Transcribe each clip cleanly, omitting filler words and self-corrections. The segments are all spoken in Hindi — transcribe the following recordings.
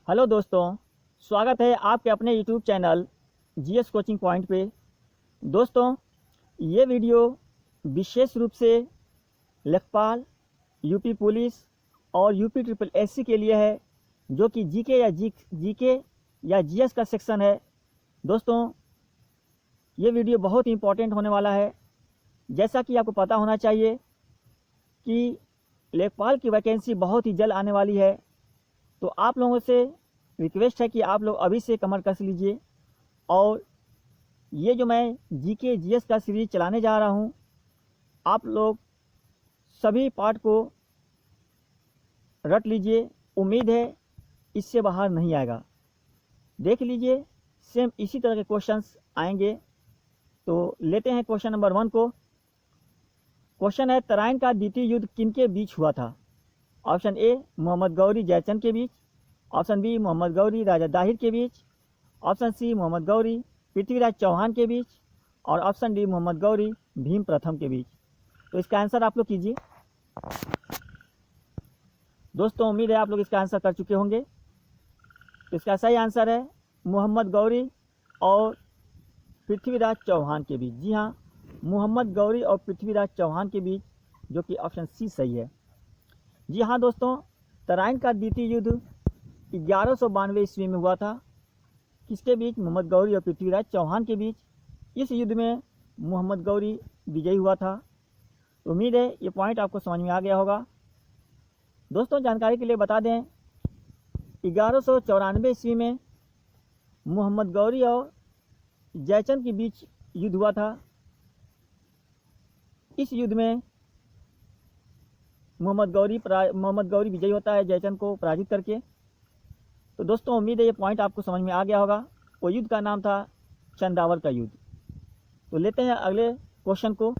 हेलो दोस्तों, स्वागत है आपके अपने YouTube channel GS coaching point पे। दोस्तों, ये वीडियो विशेष रूप से लेखपाल, यूपी पुलिस और यूपी ट्रिपल एससी के लिए है, जो कि जीके या जीएस का सेक्शन है। दोस्तों, ये वीडियो बहुत ही इम्पोर्टेंट होने वाला है। जैसा कि आपको पता होना चाहिए कि लेखपाल की वैकेंसी बहुत ही जल्द आने वाली है, तो आप लोगों से रिक्वेस्ट है कि आप लोग अभी से कमर कस लीजिए। और ये जो मैं जीके जीएस का सीरीज चलाने जा रहा हूँ, आप लोग सभी पार्ट को रट लीजिए। उम्मीद है इससे बाहर नहीं आएगा। देख लीजिए, सेम इसी तरह के क्वेश्चंस आएंगे। तो लेते हैं क्वेश्चन नंबर 1 को। क्वेश्चन है, तराइन का द्वितीय युद्ध किनके बीच हुआ था? ऑप्शन ए मोहम्मद गौरी जयचंद के बीच, ऑप्शन बी मोहम्मद गौरी राजा दाहिर के बीच, ऑप्शन सी मोहम्मद गौरी पृथ्वीराज चौहान के बीच, और ऑप्शन डी मोहम्मद गौरी भीम प्रथम के बीच। तो इसका आंसर आप लोग कीजिए। दोस्तों, उम्मीद है आप लोग इसका आंसर कर चुके होंगे। तो इसका सही आंसर है मोहम्मद गौरी और पृथ्वीराज चौहान के बीच। जी हाँ, मोहम्मद गौरी और पृथ्वीराज चौहान के बीच, जो कि ऑप्शन सी सही है। जी हाँ दोस्तों, तराइन का द्वितीय युद्ध 1192 ईस्वी में हुआ था। किसके बीच? मोहम्मद गौरी और पृथ्वीराज चौहान के बीच। इस युद्ध में मोहम्मद गौरी विजयी हुआ था। उम्मीद है ये पॉइंट आपको समझ में आ गया होगा। दोस्तों, जानकारी के लिए बता दें, 1194 ईस्वी में मोहम्मद गौरी और जयचंद के बीच युद्ध हुआ था। इस युद्ध में मोहम्मद गौरी विजयी होता है जयचंद को पराजित करके। तो दोस्तों, उम्मीद है ये पॉइंट आपको समझ में आ गया होगा। वो युद्ध का नाम था चंदावर का युद्ध। तो लेते हैं अगले क्वेश्चन को।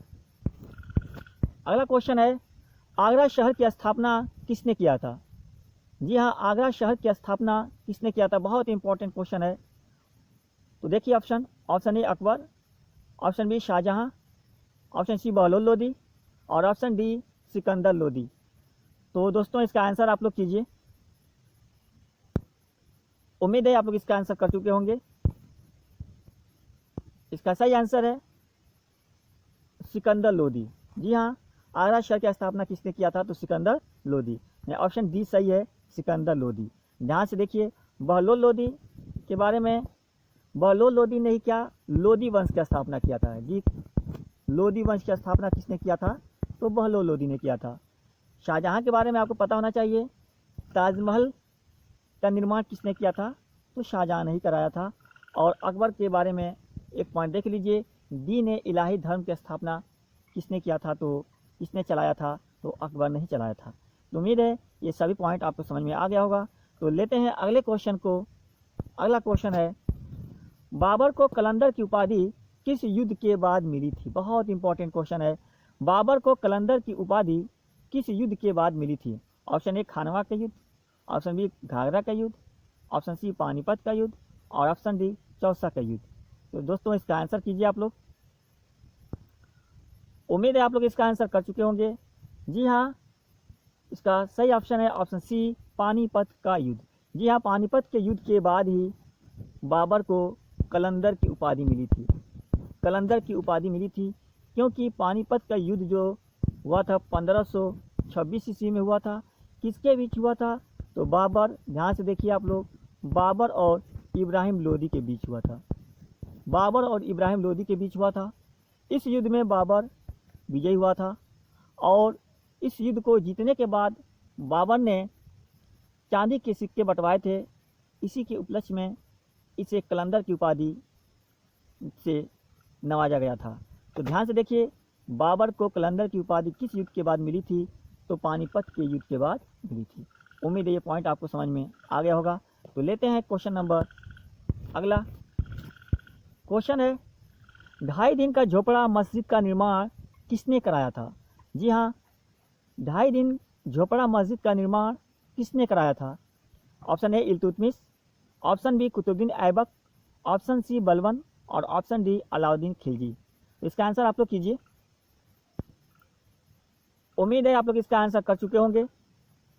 अगला क्वेश्चन है, आगरा शहर की स्थापना किसने किया था? जी हाँ, आगरा शहर की स्थापना किसने किया था? बहुत इंपॉर्टेंट क्वेश्चन है। तो देखिए option A Akbar, option B Shahjahan, option C Bahlol Lodi, और ऑप्शन डी सिकंदर लोदी। तो दोस्तों, इसका आंसर आप लोग कीजिए। उम्मीद है आप लोग इसका आंसर कर चुके होंगे। इसका सही आंसर है सिकंदर लोदी। जी हाँ, आगरा शहर की स्थापना किसने किया था? तो सिकंदर लोदी। ऑप्शन डी सही है, सिकंदर लोदी। ध्यान से देखिए, बहलोल लोदी के बारे में, बहलोल लोदी ने ही क्या लोदी वंश की स्थापना किया था। जी, लोदी वंश की स्थापना किसने किया था? तो बहलोल लोदी ने किया था। शाहजहां के बारे में आपको पता होना चाहिए, ताजमहल का निर्माण किसने किया था? तो शाहजहां ने ही कराया था। और अकबर के बारे में एक पॉइंट देख लीजिए, दीन इलाही धर्म की स्थापना किसने किया था? तो किसने चलाया था? तो अकबर ने ही चलाया था। तो उम्मीद है ये सभी पॉइंट आपको समझ में आ गया होगा। तो लेते हैं अगले क्वेश्चन को। अगला क्वेश्चन है, बाबर को कलंदर की उपाधि किस युद्ध के बाद मिली थी? बहुत इंपॉर्टेंट क्वेश्चन है। बाबर को कलंदर की उपाधि किस युद्ध के बाद मिली थी? ऑप्शन ए खानवा का युद्ध, ऑप्शन बी घाघरा का युद्ध, ऑप्शन सी पानीपत का युद्ध, और ऑप्शन डी चौसा का युद्ध। तो दोस्तों, इसका आंसर कीजिए आप लोग। उम्मीद है आप लोग इसका आंसर कर चुके होंगे। जी हाँ, इसका सही ऑप्शन है ऑप्शन सी पानीपत का युद्ध। जी हाँ, पानीपत के युद्ध के बाद ही बाबर को कलंदर की उपाधि मिली थी। कलंदर की उपाधि मिली थी क्योंकि पानीपत का युद्ध जो हुआ था 1526 ईस्वी में हुआ था। किसके बीच हुआ था? तो बाबर, ध्यान से देखिए आप लोग, बाबर और इब्राहिम लोदी के बीच हुआ था। बाबर और इब्राहिम लोदी के बीच हुआ था। इस युद्ध में बाबर विजयी हुआ था, और इस युद्ध को जीतने के बाद बाबर ने चांदी के सिक्के बंटवाए थे। इसी के उपलक्ष्य में इसे कलंदर की उपाधि से नवाजा गया था। तो ध्यान से देखिए, बाबर को कलंदर की उपाधि किस युद्ध के बाद मिली थी? तो पानीपत के युद्ध के बाद मिली थी। उम्मीद है ये पॉइंट आपको समझ में आ गया होगा। तो लेते हैं क्वेश्चन नंबर अगला। क्वेश्चन है, 2.5 दिन का झोपड़ा मस्जिद का निर्माण किसने कराया था? जी हाँ, 2.5 दिन झोपड़ा मस्जिद का निर्माण किसने कराया था? Option A Iltutmish, option B Qutubuddin Aibak, option C Balban, और ऑप्शन डी अलाउद्दीन खिलजी। तो इसका आंसर आप लोग कीजिए। उम्मीद है आप लोग इसका आंसर कर चुके होंगे।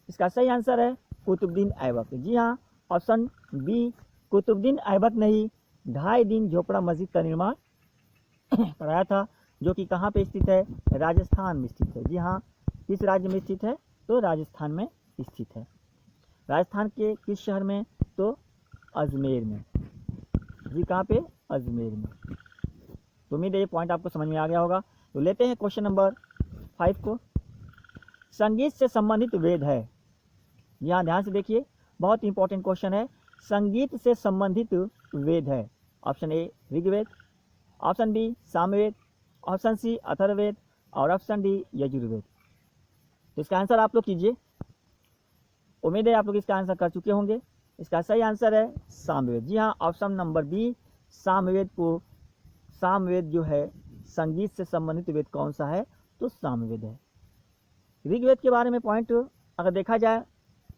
इसका सही आंसर है कुतुबुद्दीन ऐबक। जी हाँ, ऑप्शन बी कुतुबुद्दीन ऐबक ने ही 2.5 दिन झोपड़ा मस्जिद का निर्माण कराया था, जो कि कहाँ पे स्थित है, राजस्थान में स्थित है। जी हाँ, किस राज्य में स्थित है, तो राजस्थान में स्थित है। राजस्थान के किस शहर में, तो अजमेर में। जी कहाँ पे, अजमेर में। तो उम्मीद है ये पॉइंट आपको समझ में आ गया होगा। तो लेते हैं क्वेश्चन नंबर 5 को। संगीत से संबंधित वेद है। यहाँ ध्यान से देखिए, बहुत इंपॉर्टेंट क्वेश्चन है। संगीत से संबंधित वेद है। Option A Rigveda, option B Samaveda, option C Atharvaveda और ऑप्शन डी यजुर्वेद। तो इसका आंसर आप लोग कीजिए। उम्मीद है आप लोग इसका आंसर कर चुके होंगे। इसका सही आंसर है सामवेद। जी हाँ, ऑप्शन नंबर बी सामवेद जो है संगीत से संबंधित वेद कौन सा है, तो सामवेद है। ऋग्वेद के बारे में पॉइंट अगर देखा जाए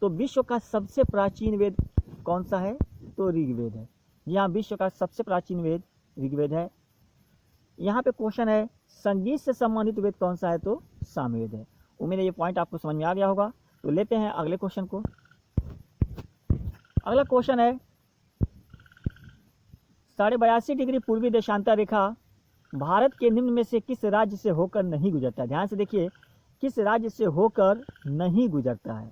तो विश्व का सबसे प्राचीन वेद कौन सा है, तो ऋग्वेद है। जी हाँ, विश्व का सबसे प्राचीन वेद ऋग्वेद है। यहाँ पे क्वेश्चन है संगीत से संबंधित वेद कौन सा है, तो सामवेद है। उम्मीद है ये पॉइंट आपको समझ में आ गया होगा। तो लेते हैं अगले क्वेश्चन को। अगला क्वेश्चन है 82.5 डिग्री पूर्वी देशांतर रेखा भारत के निम्न में से किस राज्य से होकर नहीं गुजरता है। ध्यान से देखिए, किस राज्य से होकर नहीं गुजरता है।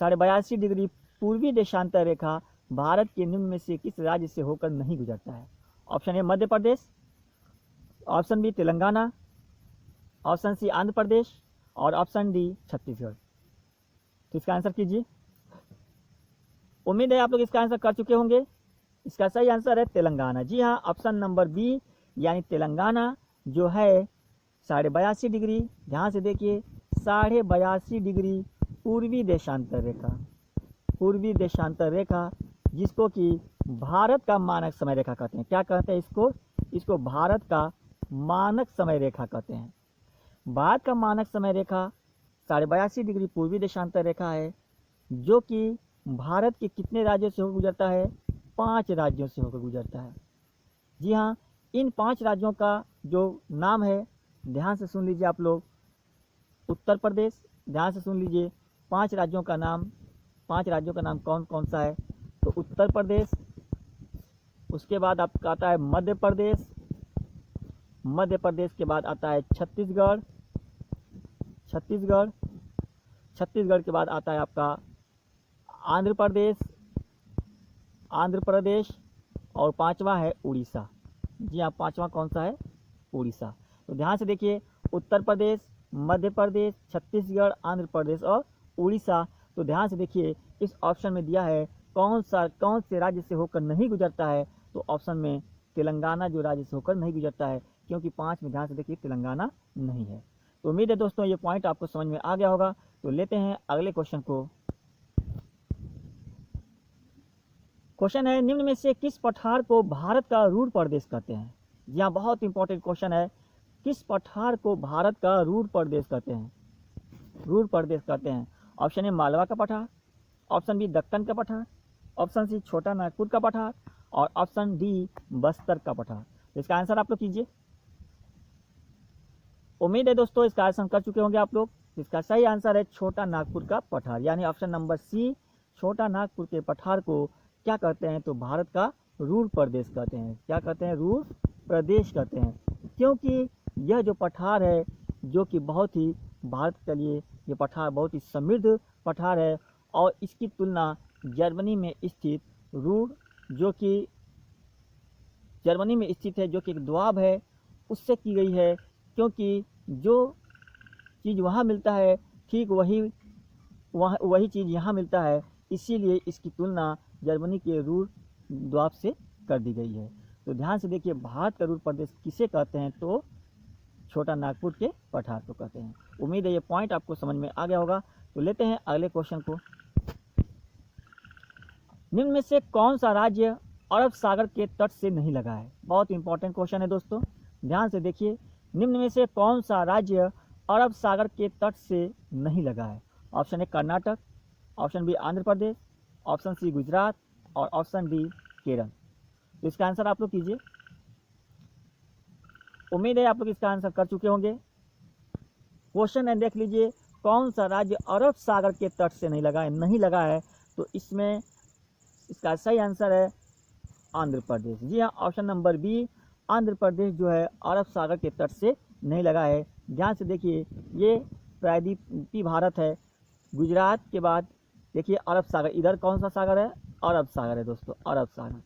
82.5 डिग्री पूर्वी देशांतर रेखा भारत के निम्न में से किस राज्य से होकर नहीं गुजरता है। Option A Madhya Pradesh, option B Telangana, option C Andhra Pradesh और ऑप्शन डी छत्तीसगढ़। तो इसका आंसर कीजिए। उम्मीद है आप लोग इसका आंसर कर चुके होंगे। इसका सही आंसर है तेलंगाना। जी हाँ, ऑप्शन नंबर बी यानी तेलंगाना जो है 82.5 डिग्री, ध्यान से देखिए 82.5 डिग्री पूर्वी देशांतर रेखा जिसको कि भारत का मानक समय रेखा कहते हैं। क्या कहते हैं इसको भारत का मानक समय रेखा कहते हैं। भारत का मानक समय रेखा 82.5 डिग्री पूर्वी देशांतर रेखा है, जो कि भारत के कितने राज्यों से होकर गुजरता है, 5 राज्यों से होकर गुजरता है। जी हाँ, इन 5 राज्यों का जो नाम है, ध्यान से सुन लीजिए आप लोग। उत्तर प्रदेश, ध्यान से सुन लीजिए, 5 राज्यों का नाम कौन कौन सा है, तो उत्तर प्रदेश, उसके बाद आपका आता है मध्य प्रदेश के बाद आता है छत्तीसगढ़ के बाद आता है आपका आंध्र प्रदेश और 5वां है उड़ीसा। जी हाँ, 5वां कौन सा है, उड़ीसा। तो ध्यान से देखिए, उत्तर प्रदेश, मध्य प्रदेश, छत्तीसगढ़, आंध्र प्रदेश और उड़ीसा। तो ध्यान से देखिए, इस ऑप्शन में दिया है कौन से राज्य से होकर नहीं गुजरता है, तो ऑप्शन में तेलंगाना जो राज्य से होकर नहीं गुजरता है, क्योंकि 5 में ध्यान से देखिए तेलंगाना नहीं है। तो उम्मीद है दोस्तों ये पॉइंट आपको समझ में आ गया होगा। तो लेते हैं अगले क्वेश्चन को। क्वेश्चन है निम्न में से किस पठार को भारत का रूर प्रदेश कहते हैं। जी हाँ, बहुत इंपॉर्टेंट क्वेश्चन है। किस पठार को भारत का रूर प्रदेश कहते हैं। ऑप्शन ए मालवा का पठार, ऑप्शन बी दक्कन का पठार, ऑप्शन सी छोटा नागपुर का पठार और ऑप्शन डी बस्तर का पठार। तो इसका आंसर आप लोग कीजिए। उम्मीद है दोस्तों इसका आंसर कर चुके होंगे आप लोग। इसका सही आंसर है छोटा नागपुर का पठार, यानी ऑप्शन नंबर सी छोटा नागपुर के पठार को क्या कहते हैं, तो भारत का रूर प्रदेश कहते हैं। क्या कहते हैं, रूर प्रदेश कहते हैं, क्योंकि यह जो पठार है जो कि बहुत ही भारत के लिए ये पठार बहुत ही समृद्ध पठार है, और इसकी तुलना जर्मनी में स्थित रूर जो कि एक द्वीप है उससे की गई है, क्योंकि जो चीज़ वहाँ मिलता है ठीक वही चीज़ यहाँ मिलता है, इसीलिए इसकी तुलना जर्मनी के रूर द्वीप से कर दी गई है। तो ध्यान से देखिए, भारत का रूर प्रदेश किसे कहते हैं, तो छोटा नागपुर के पठार को कहते हैं। उम्मीद है ये पॉइंट आपको समझ में आ गया होगा। तो लेते हैं अगले क्वेश्चन को। निम्न में से कौन सा राज्य अरब सागर के तट से नहीं लगा है। बहुत इंपॉर्टेंट क्वेश्चन है दोस्तों, ध्यान से देखिए। निम्न में से कौन सा राज्य अरब सागर के तट से नहीं लगा है। Option A Karnataka, option B Andhra Pradesh, option C Gujarat और ऑप्शन डी केरल। तो इसका आंसर आप लोग कीजिए। उम्मीद है आप लोग इसका आंसर कर चुके होंगे। क्वेश्चन है, देख लीजिए, कौन सा राज्य अरब सागर के तट से नहीं लगा है, तो इसमें इसका सही आंसर है आंध्र प्रदेश। जी हाँ, ऑप्शन नंबर बी आंध्र प्रदेश जो है अरब सागर के तट से नहीं लगा है। ध्यान से देखिए, ये प्रायद्वीपीय भारत है। गुजरात के बाद देखिए अरब सागर, इधर कौन सा सागर है? अरब सागर है दोस्तों, अरब सागर।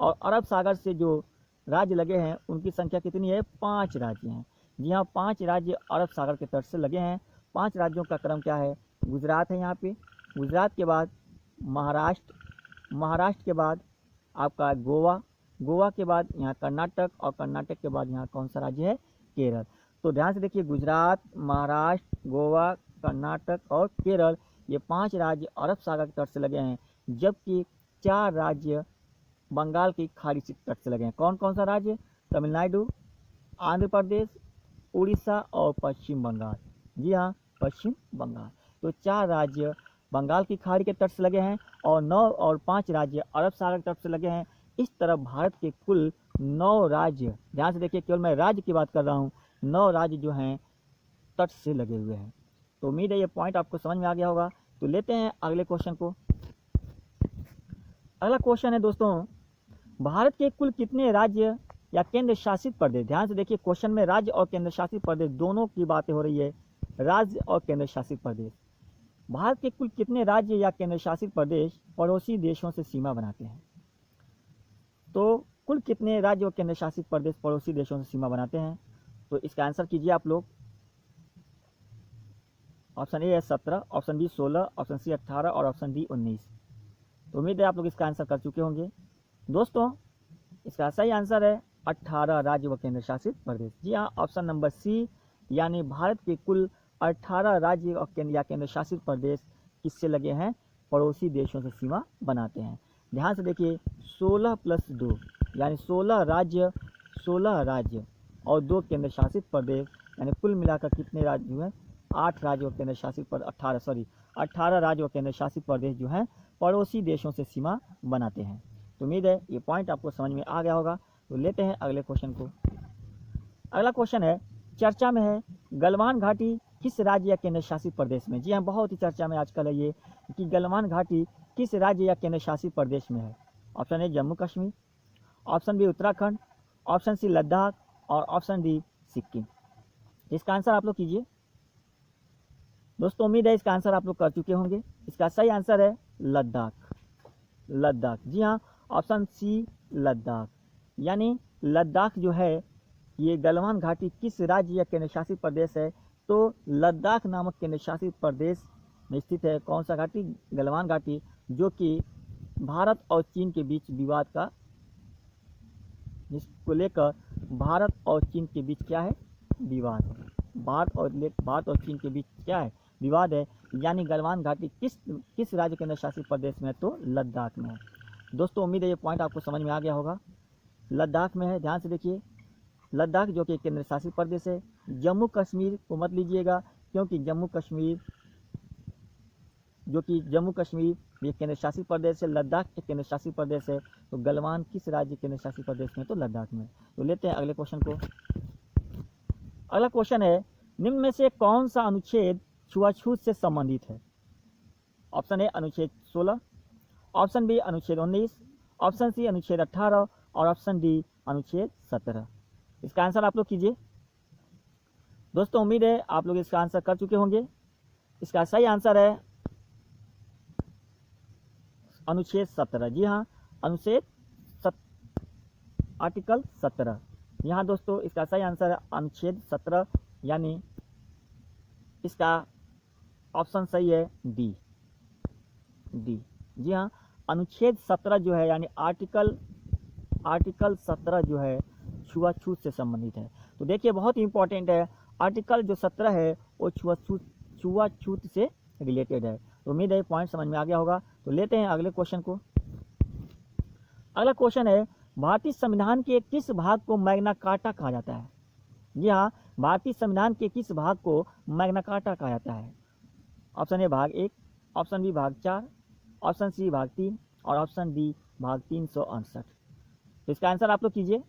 और अरब सागर से जो राज्य लगे हैं उनकी संख्या कितनी है? 5 राज्य हैं। जी हाँ, 5 राज्य अरब सागर के तट से लगे हैं। 5 राज्यों का क्रम क्या है? गुजरात है यहाँ पे, गुजरात के बाद महाराष्ट्र, महाराष्ट्र के बाद आपका गोवा, गोवा के बाद यहाँ कर्नाटक, और कर्नाटक के बाद यहाँ कौन सा राज्य है? केरल। तो ध्यान से देखिए, गुजरात, महाराष्ट्र, गोवा, कर्नाटक और केरल, ये 5 राज्य अरब सागर के तट से लगे हैं, जबकि 4 राज्य बंगाल की खाड़ी से तट से लगे हैं। कौन कौन सा राज्य? तमिलनाडु, आंध्र प्रदेश, उड़ीसा और पश्चिम बंगाल। जी हाँ, पश्चिम बंगाल। तो 4 राज्य बंगाल की खाड़ी के तट से लगे हैं और 9 और 5 राज्य अरब सागर के तट से लगे हैं। इस तरह भारत के कुल 9 राज्य, ध्यान से देखिए, केवल मैं राज्य की बात कर रहा हूँ, 9 राज्य जो हैं तट से लगे हुए हैं। तो उम्मीद है ये पॉइंट आपको समझ में आ गया होगा। तो लेते हैं अगले क्वेश्चन को। अगला क्वेश्चन है दोस्तों, भारत के कुल कितने राज्य या केंद्र शासित प्रदेश, ध्यान से देखिए क्वेश्चन में राज्य और केंद्र शासित प्रदेश दोनों की बातें हो रही है, राज्य और केंद्र शासित प्रदेश। भारत के कुल कितने राज्य या केंद्र शासित प्रदेश पड़ोसी देशों से सीमा बनाते हैं? तो कुल कितने राज्य और केंद्र शासित प्रदेश पड़ोसी देशों से सीमा बनाते हैं? तो इसका आंसर कीजिए आप लोग। ऑप्शन ए है 17, ऑप्शन बी 16, ऑप्शन सी 18 और ऑप्शन डी 19। तो उम्मीद है आप लोग इसका आंसर कर चुके होंगे। दोस्तों, इसका सही आंसर है 18 राज्य व केंद्र शासित प्रदेश। जी हाँ, ऑप्शन नंबर सी, यानी भारत के कुल 18 राज्य और केंद्र शासित प्रदेश किससे लगे हैं? पड़ोसी देशों से सीमा बनाते हैं। ध्यान से देखिए, 16 + 2 यानी 16 राज्य, 16 राज्य और 2 केंद्र शासित प्रदेश, यानी कुल मिलाकर कितने राज्य हुए? 8 राज्य और केंद्र शासित 18 राज्य और केंद्र शासित प्रदेश जो हैं पड़ोसी देशों से सीमा बनाते हैं। तो उम्मीद है ये पॉइंट आपको समझ में आ गया होगा। तो लेते हैं अगले क्वेश्चन को। अगला क्वेश्चन है, चर्चा में है, गलवान घाटी किस राज्य या केंद्र शासित प्रदेश में? जी हाँ, बहुत ही चर्चा में आजकल है ये कि गलवान घाटी किस राज्य या केंद्र शासित प्रदेश में है। Option A Jammu Kashmir, option B Uttarakhand, option C Ladakh और ऑप्शन डी सिक्किम। इसका आंसर आप लोग कीजिए। दोस्तों, उम्मीद है इसका आंसर आप लोग कर चुके होंगे। इसका सही आंसर है लद्दाख, लद्दाख। जी हाँ, ऑप्शन सी लद्दाख, यानी लद्दाख जो है ये गलवान घाटी किस राज्य या केंद्र शासित प्रदेश है? तो लद्दाख नामक केंद्र शासित प्रदेश में स्थित है कौन सा घाटी? गलवान घाटी, जो कि भारत और चीन के बीच विवाद का, जिसको लेकर भारत और चीन के बीच क्या है? विवाद है। भारत और चीन के बीच क्या है? विवाद है। यानी गलवान घाटी किस राज्य केंद्र शासित प्रदेश में है? तो लद्दाख में है। दोस्तों, उम्मीद है ये पॉइंट आपको समझ में आ गया होगा। लद्दाख में है। ध्यान से देखिए, लद्दाख जो कि केंद्र शासित प्रदेश है। जम्मू कश्मीर को मत लीजिएगा, क्योंकि जम्मू कश्मीर ये केंद्र शासित प्रदेश है, लद्दाख एक केंद्र शासित प्रदेश है। तो गलवान किस राज्य केंद्र शासित प्रदेश में? तो लद्दाख में। तो लेते हैं अगले क्वेश्चन को। अगला क्वेश्चन है, निम्न में से कौन सा अनुच्छेद छुआछूत से संबंधित है? ऑप्शन ए अनुच्छेद 16, ऑप्शन बी अनुच्छेद 19, ऑप्शन सी अनुच्छेद 18 और ऑप्शन डी अनुच्छेद 17। इसका आंसर आप लोग कीजिए। दोस्तों, उम्मीद है आप लोग इसका आंसर कर चुके होंगे। इसका सही आंसर है अनुच्छेद 17। जी हाँ, आर्टिकल 17। यहाँ दोस्तों इसका सही आंसर है अनुच्छेद 17, यानी इसका ऑप्शन सही है डी। जी हाँ, अनुच्छेद 17 जो है, यानी आर्टिकल 17 जो है छुआछूत से संबंधित है। तो देखिए, बहुत ही इंपॉर्टेंट है। आर्टिकल जो 17 है वो छुआछूत से रिलेटेड है। तो उम्मीद है पॉइंट समझ में आ गया होगा। तो लेते हैं अगले क्वेश्चन को। अगला क्वेश्चन है, भारतीय संविधान के किस भाग को मैग्ना कार्टा कहा जाता है? जी हाँ, भारतीय संविधान के किस भाग को मैग्ना कार्टा कहा जाता है? ऑप्शन ए भाग 1, ऑप्शन बी भाग 4, ऑप्शन सी भाग 3 और ऑप्शन डी भाग 368। तो इसका आंसर आप लोग कीजिए।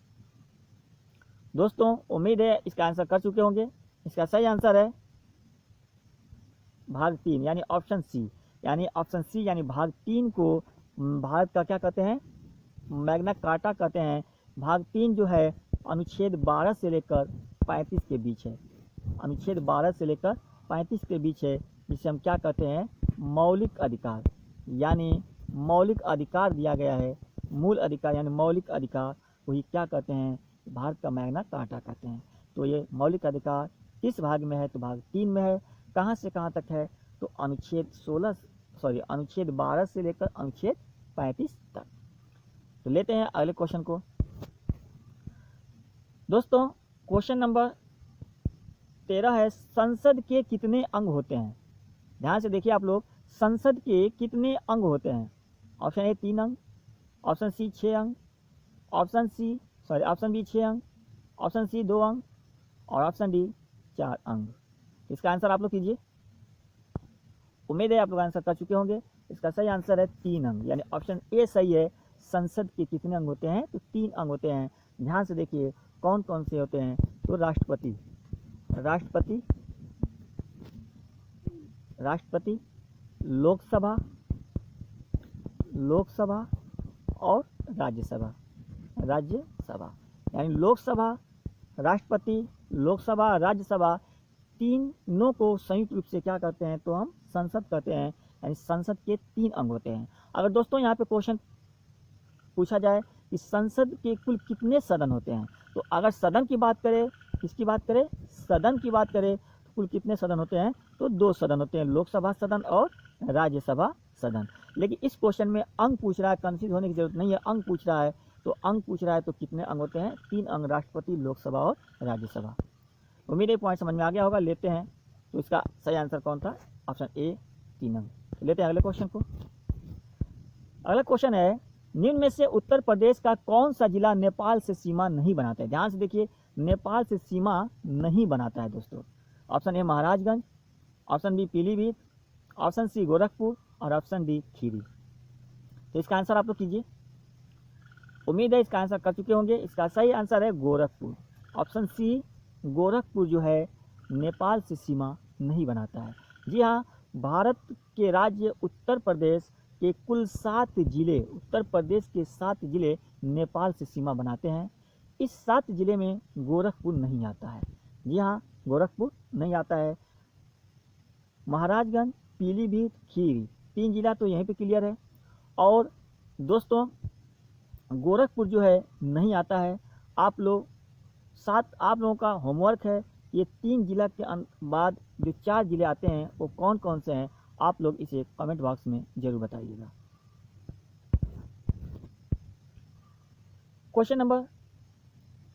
दोस्तों, उम्मीद है इसका आंसर कर चुके होंगे। इसका सही आंसर है भाग 3, यानी ऑप्शन सी। यानी ऑप्शन सी यानी भाग 3 को भारत का क्या कहते हैं, मैग्ना कार्टा कहते हैं। भाग 3 जो है अनुच्छेद 12 से लेकर 35 के बीच है, अनुच्छेद 12 से लेकर 35 के बीच है, जिसे हम क्या कहते हैं, मौलिक अधिकार, यानी मौलिक अधिकार दिया गया है, मूल अधिकार यानी मौलिक अधिकार, वही क्या कहते हैं, भारत का मैग्ना कार्टा कहते हैं। तो ये मौलिक अधिकार किस भाग में है, तो भाग 3 में है। कहाँ से कहाँ तक है, तो अनुच्छेद 12 से लेकर अनुच्छेद 35 तक। तो लेते हैं अगले क्वेश्चन को। दोस्तों क्वेश्चन नंबर 13 है, संसद के कितने अंग होते हैं। ध्यान से देखिए आप लोग, संसद के कितने अंग होते हैं। ऑप्शन ए 3 अंग, ऑप्शन सी 6 अंग, ऑप्शन बी 6 अंग, ऑप्शन सी 2 अंग और ऑप्शन डी 4 अंग। इसका आंसर आप लोग कीजिए। उम्मीद है आप लोग आंसर कर चुके होंगे। इसका सही आंसर है 3 अंग, यानी ऑप्शन ए सही है। संसद के कितने अंग होते हैं, तो 3 अंग होते हैं। ध्यान से देखिए कौन कौन से होते हैं, तो राष्ट्रपति, लोकसभा और राज्यसभा। यानी लोकसभा, राष्ट्रपति, लोकसभा, राज्यसभा, तीनों को संयुक्त रूप से क्या कहते हैं, तो हम संसद कहते हैं। यानी संसद के 3 अंग होते हैं। अगर दोस्तों यहाँ पे क्वेश्चन पूछा जाए कि संसद के कुल कितने सदन होते हैं, तो अगर सदन की बात करें, किसकी बात करें, सदन की बात करें, तो कुल कितने सदन होते हैं, तो 2 सदन होते हैं, लोकसभा सदन और राज्यसभा सदन। लेकिन इस क्वेश्चन में अंग पूछ रहा है, कंफ्यूज होने की जरूरत नहीं है। अंग पूछ रहा है तो कितने अंग होते हैं, 3 अंग, राष्ट्रपति, लोकसभा और राज्यसभा। उम्मीद है पॉइंट समझ में आ गया होगा। लेते हैं, तो इसका सही आंसर कौन था, ऑप्शन ए 3 अंग। तो लेते हैं अगले क्वेश्चन को। अगला क्वेश्चन है, निम्न में से उत्तर प्रदेश का कौन सा जिला नेपाल से सीमा नहीं बनाता है। ध्यान से देखिए, नेपाल से सीमा नहीं बनाता है दोस्तों। Option A Maharajganj, option B Pilibhit, option C Gorakhpur और ऑप्शन डी खीरी। तो इसका आंसर आप लोग कीजिए। उम्मीद है इसका आंसर कर चुके होंगे। इसका सही आंसर है गोरखपुर। ऑप्शन सी गोरखपुर जो है नेपाल से सीमा नहीं बनाता है। जी हाँ, भारत के राज्य उत्तर प्रदेश के कुल 7 जिले, उत्तर प्रदेश के 7 जिले नेपाल से सीमा बनाते हैं। इस 7 जिले में गोरखपुर नहीं आता है। जी हाँ, गोरखपुर नहीं आता है। महाराजगंज, पीलीभीत, खीरी, 3 जिला तो यहीं पे क्लियर है। और दोस्तों गोरखपुर जो है नहीं आता है। आप लोगों का होमवर्क है, ये 3 जिला के बाद जो 4 जिले आते हैं वो कौन कौन से हैं, आप लोग इसे कमेंट बॉक्स में जरूर बताइएगा। क्वेश्चन नंबर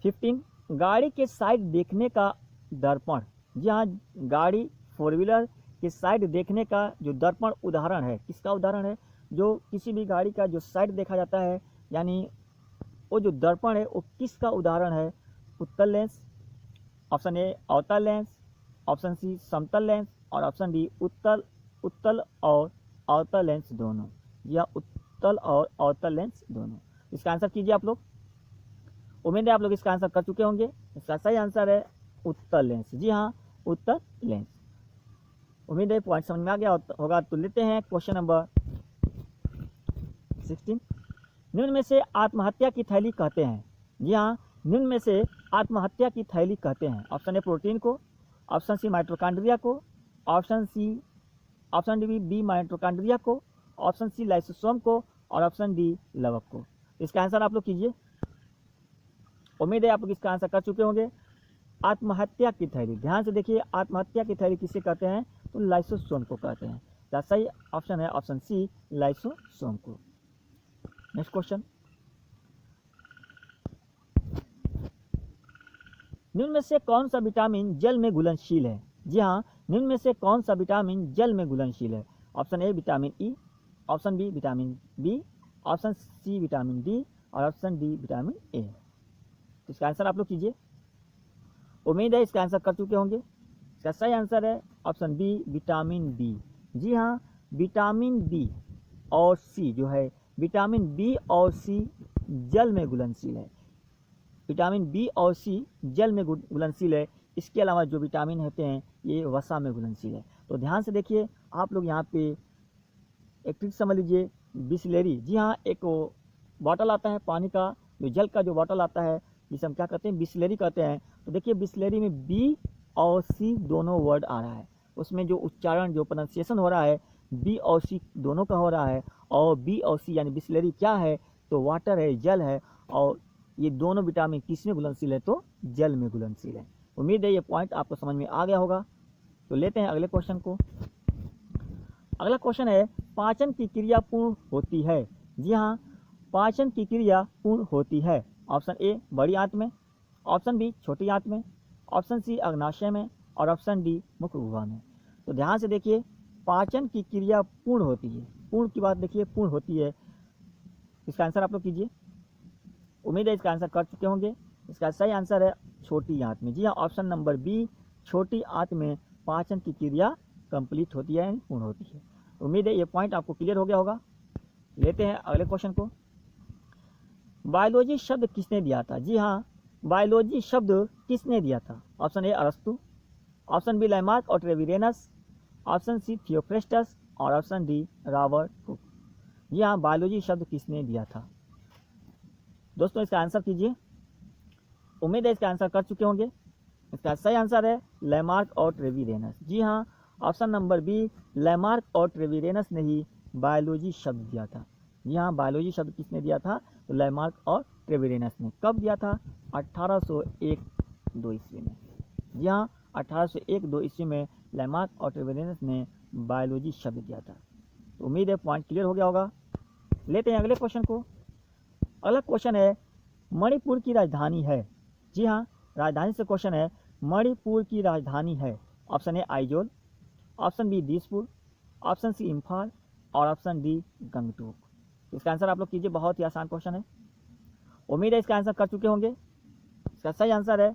15, गाड़ी के साइड देखने का दर्पण। जी हाँ, गाड़ी 4 व्हीलर के साइड देखने का जो दर्पण उदाहरण है, किसका उदाहरण है, जो किसी भी गाड़ी का जो साइड देखा जाता है, यानी वो जो दर्पण है वो किसका उदाहरण है, उत्तल लेंस, ऑप्शन ए अवतल लेंस, ऑप्शन सी समतल लेंस और ऑप्शन डी उत्तल और अवतल लेंस दोनों, या उत्तल और अवतल लेंस दोनों। इसका आंसर कीजिए आप लोग। उम्मीद है आप लोग इसका आंसर कर चुके होंगे। इसका सही आंसर है उत्तल लेंस। जी हाँ, उत्तल लेंस। उम्मीद है पॉइंट समझ में आ गया होगा। तो लेते हैं क्वेश्चन नंबर 16, निम्न में से आत्महत्या की थैली कहते हैं। जी हाँ, निम्न में से आत्महत्या की थैली कहते हैं। ऑप्शन ए प्रोटीन को, ऑप्शन सी माइटोकॉन्ड्रिया को, ऑप्शन डी बी माइटोकॉन्ड्रिया को, ऑप्शन सी लाइसोसोम को और ऑप्शन डी लवक को। इसका आंसर आप लोग कीजिए। उम्मीद है आप लोग इसका आंसर कर चुके होंगे। आत्महत्या की थैली, ध्यान से देखिए, आत्महत्या की थैली किसे कहते हैं, तो लाइसोसोम को कहते हैं। तो सही ऑप्शन है ऑप्शन सी लाइसोसोम को। नेक्स्ट क्वेश्चन, निम्न में से कौन सा विटामिन जल में घुलनशील है। जी हाँ, निम्न में से कौन सा विटामिन जल में घुलनशील है। Option A vitamin E, option B vitamin B, option C vitamin D और ऑप्शन डी विटामिन ए। तो इसका आंसर आप लोग कीजिए। उम्मीद है इसका आंसर कर चुके होंगे। इसका सही आंसर है ऑप्शन बी विटामिन बी। जी हाँ, विटामिन बी और सी जो है, विटामिन बी और सी जल में घुलनशील है। विटामिन बी और सी जल में घुलनशील है। इसके अलावा जो विटामिन होते हैं ये वसा में घुलनशील है। तो ध्यान से देखिए आप लोग, यहाँ पे एक ट्रिक समझ लीजिए, बिसलेरी, जी हाँ, एक बॉटल आता है पानी का, जो जल का जो बॉटल आता है जिसे हम क्या कहते हैं, बिसलेरी कहते हैं। तो देखिए बिसलेरी में बी और सी दोनों वर्ड आ रहा है, उसमें जो उच्चारण जो प्रोनाउंसिएशन हो रहा है बी और सी दोनों का हो रहा है। और बी और सी यानी बिसलेरी क्या है, तो वाटर है, जल है, और ये दोनों विटामिन किस में घुलनशील है, तो जल में घुलनशील है। उम्मीद है ये पॉइंट आपको समझ में आ गया होगा। तो लेते हैं अगले क्वेश्चन को। अगला क्वेश्चन है, पाचन की क्रिया पूर्ण होती है। जी हाँ, पाचन की क्रिया पूर्ण होती है। ऑप्शन ए बड़ी आंत में, ऑप्शन बी छोटी आंत में, ऑप्शन सी अग्नाशय में, और ऑप्शन डी मुख गुहा में। तो ध्यान से देखिए, पाचन की क्रिया पूर्ण होती है, पूर्ण की बात देखिए, पूर्ण होती है, इसका आंसर आप लोग कीजिए। उम्मीद है इसका आंसर कर चुके होंगे। इसका सही आंसर है छोटी आंत में। जी हाँ, ऑप्शन नंबर बी, छोटी आंत में पाचन की क्रिया कंप्लीट होती है, पूर्ण होती है। उम्मीद है ये पॉइंट आपको क्लियर हो गया होगा। लेते हैं अगले क्वेश्चन को। बायोलॉजी शब्द किसने दिया था? जी हाँ, बायोलॉजी शब्द किसने दिया था? ऑप्शन ए अरस्तु, ऑप्शन बी लैमार्क और ट्रेविरेनस, ऑप्शन सी थियोफ्रेस्टस, और ऑप्शन डी रॉबर्ट हुक। जी हाँ, बायोलॉजी शब्द किसने दिया था? दोस्तों इसका आंसर कीजिए। उम्मीद है इसका आंसर कर चुके होंगे। इसका सही आंसर है लैमार्क और ट्रेविरेनस। जी हाँ, ऑप्शन नंबर बी, लैमार्क और ट्रेविरेनस ने ही बायोलॉजी शब्द दिया था। जी हाँ, बायोलॉजी शब्द किसने दिया था? तो लैमार्क और ट्रेविरेनस ने। कब दिया था? 1801-2 ईस्वी में। जी हाँ, 1801-2 ईस्वी में लैमार्क और ट्रेविरेनस ने बायोलॉजी शब्द दिया था। तो उम्मीद है पॉइंट क्लियर हो गया होगा। लेते हैं अगले क्वेश्चन को। अगला क्वेश्चन है, मणिपुर की राजधानी है। जी हाँ, राजधानी से क्वेश्चन है, मणिपुर की राजधानी है। Option A Aizawl, option B Dispur, option C Imphal, और ऑप्शन डी गंगटोक। इसका आंसर आप लोग कीजिए, बहुत ही आसान क्वेश्चन है। उम्मीद है इसका आंसर कर चुके होंगे। इसका सही आंसर है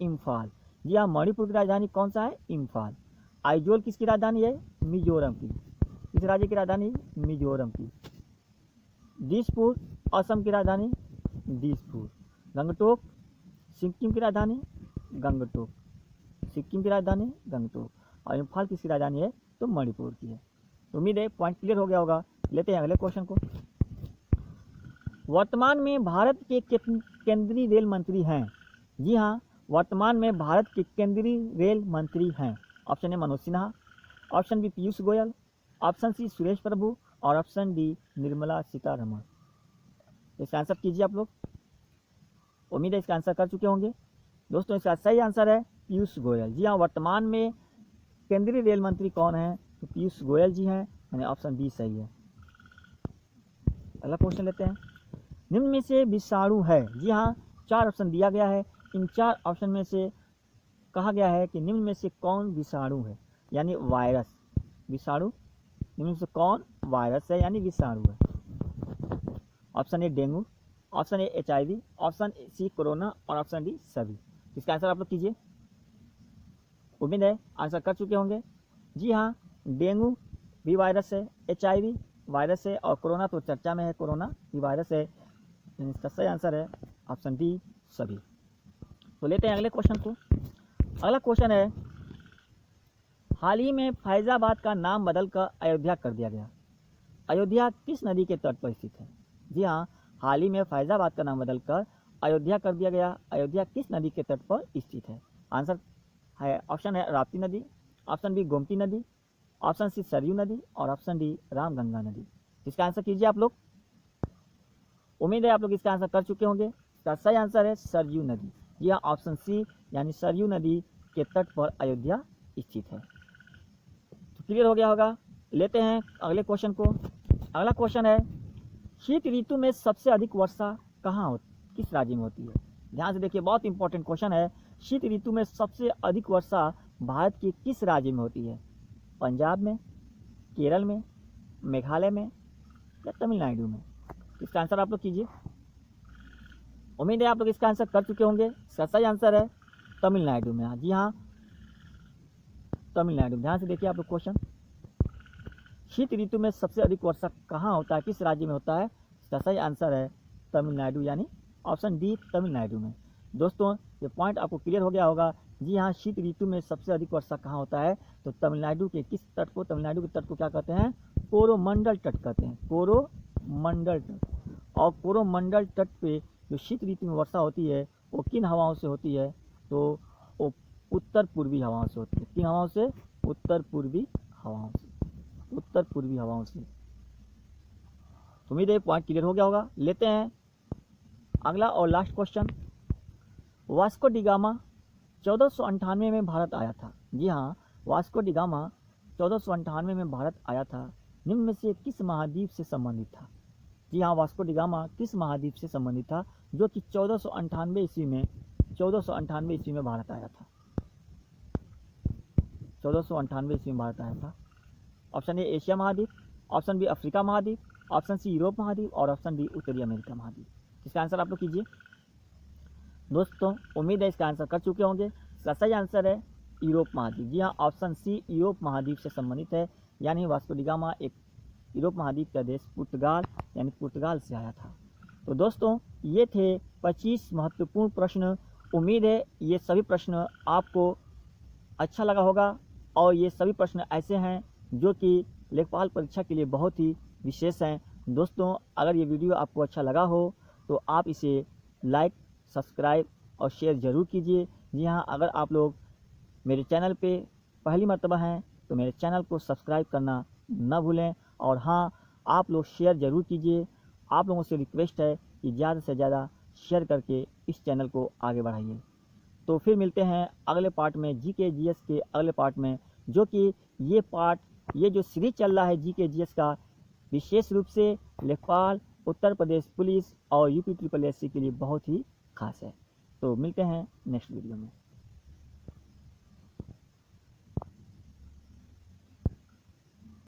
इम्फाल। जी हाँ, मणिपुर की राजधानी कौन सा है? इम्फाल। आइजोल किसकी राजधानी है? मिजोरम की। किस राज्य की राजधानी? मिजोरम की। दिसपुर असम की राजधानी, दिसपुर। गंगटोक सिक्किम की राजधानी, गंगटोक। सिक्किम की राजधानी गंगटोक। और इम्फाल किसकी राजधानी है? तो मणिपुर की है। तो उम्मीद है पॉइंट क्लियर हो गया होगा। लेते हैं अगले क्वेश्चन को। वर्तमान में भारत के केंद्रीय रेल मंत्री हैं। जी हाँ, वर्तमान में भारत के केंद्रीय रेल मंत्री हैं। Option A Manoj Sinha, option B Piyush Goyal, option C Suresh Prabhu, और ऑप्शन डी निर्मला सीतारमण। इसका आंसर कीजिए आप लोग। उम्मीद है इसका आंसर कर चुके होंगे। दोस्तों इसका सही आंसर है पीयूष गोयल। जी हाँ, वर्तमान में केंद्रीय रेल मंत्री कौन है? तो पीयूष गोयल जी हैं, यानी ऑप्शन बी सही है। अगला क्वेश्चन लेते हैं। निम्न में से विषाणु है। जी हाँ, 4 ऑप्शन दिया गया है। इन 4 ऑप्शन में से कहा गया है कि निम्न में से कौन विषाणु है, यानी वायरस। विषाणु निम्न में से कौन वायरस है, यानी विषाणु है? Option A dengue, option A HIV, option C corona, और ऑप्शन डी सभी। इसका आंसर आप लोग कीजिए। उम्मीद है आंसर कर चुके होंगे। जी हाँ, डेंगू भी वायरस है, HIV वायरस है, और कोरोना तो चर्चा में है, कोरोना भी वायरस है। इसका सही आंसर है ऑप्शन डी सभी। तो लेते हैं अगले क्वेश्चन को। अगला क्वेश्चन है, हाल ही में फैजाबाद का नाम बदलकर अयोध्या कर दिया गया। अयोध्या किस नदी के तट पर स्थित है? जी हाँ, हाल ही में फैजाबाद का नाम बदलकर अयोध्या कर दिया गया। अयोध्या किस नदी के तट पर स्थित है? आंसर है, ऑप्शन है राप्ती नदी, ऑप्शन बी गोमती नदी, ऑप्शन सी सरयू नदी, और ऑप्शन डी रामगंगा नदी। इसका आंसर कीजिए आप लोग। उम्मीद है आप लोग इसका आंसर कर चुके होंगे। इसका सही आंसर है सरयू नदी। जी हाँ, ऑप्शन सी, यानी सरयू नदी के तट पर अयोध्या स्थित है। तो क्लियर हो गया होगा। लेते हैं अगले क्वेश्चन को। अगला क्वेश्चन है, शीत ऋतु में सबसे अधिक वर्षा कहाँ होती, किस राज्य में होती है? ध्यान से देखिए, बहुत इंपॉर्टेंट क्वेश्चन है। शीत ऋतु में सबसे अधिक वर्षा भारत के किस राज्य में होती है? पंजाब में, केरल में, मेघालय में, या तमिलनाडु में? इसका आंसर आप लोग कीजिए। उम्मीद है आप लोग इसका आंसर कर चुके होंगे। इसका सही आंसर है तमिलनाडु में। जी हाँ, तमिलनाडु। ध्यान से देखिए आप लोग क्वेश्चन, शीत ऋतु में सबसे अधिक वर्षा कहाँ होता है, किस राज्य में होता है? इसका सही आंसर है तमिलनाडु, यानी ऑप्शन डी तमिलनाडु में। दोस्तों ये पॉइंट आपको क्लियर हो गया होगा। जी हाँ, शीत ऋतु में सबसे अधिक वर्षा कहाँ होता है? तो तमिलनाडु के किस तट को, तमिलनाडु के तट को क्या कहते हैं, कोरोमंडल तट कहते हैं, कोरोमंडल तट। और कोरोमंडल तट पे जो शीत ऋतु में वर्षा होती है वो किन हवाओं से होती है, तो वो उत्तर पूर्वी हवाओं से होती है। किन हवाओं से, उत्तर पूर्वी हवाओं से, उत्तर पूर्वी हवाओं से। तो उम्मीद है पॉइंट क्लियर हो गया होगा। लेते हैं अगला और last question. Vasco D gamma 1498 में भारत आया था। जी हाँ, वास्को डी गामा 1498 में भारत आया था, निम्न में से किस महाद्वीप से संबंधित था। जी हाँ, वास्को डी गामा किस महाद्वीप से संबंधित था जो कि 1498 ईस्वी में, 1498 ईस्वी में भारत आया था, 1498 ईस्वी में भारत आया था। ऑप्शन ए एशिया महाद्वीप, ऑप्शन बी अफ्रीका महाद्वीप, ऑप्शन सी यूरोप महाद्वीप और ऑप्शन डी उत्तरी अमेरिका महाद्वीप। इसका आंसर आप लोग कीजिए। दोस्तों उम्मीद है इसका आंसर कर चुके होंगे। इसका सही आंसर है यूरोप महाद्वीप। जी हाँ, ऑप्शन सी यूरोप महाद्वीप से संबंधित है, यानी वास्को डी गामा एक यूरोप महाद्वीप का देश पुर्तगाल यानी पुर्तगाल से आया था। तो दोस्तों ये थे 25 महत्वपूर्ण प्रश्न। उम्मीद है ये सभी प्रश्न आपको अच्छा लगा होगा और ये सभी प्रश्न ऐसे हैं जो कि लेखपाल परीक्षा के लिए बहुत ही विशेष हैं। दोस्तों अगर ये वीडियो आपको अच्छा लगा हो तो आप इसे लाइक, सब्सक्राइब और शेयर ज़रूर कीजिए। जी हाँ, अगर आप लोग मेरे चैनल पे पहली मर्तबा हैं तो मेरे चैनल को सब्सक्राइब करना न भूलें। और हाँ, आप लोग शेयर ज़रूर कीजिए। आप लोगों से रिक्वेस्ट है कि ज़्यादा से ज़्यादा शेयर करके इस चैनल को आगे बढ़ाइए। तो फिर मिलते हैं अगले पार्ट में, जीके जीएस के अगले पार्ट में, जो कि ये जो सीरीज चल रहा है जीके जीएस का, विशेष रूप से लेखपाल, उत्तर प्रदेश पुलिस और यूपी SSSC के लिए बहुत ही खास है। तो मिलते हैं नेक्स्ट वीडियो में।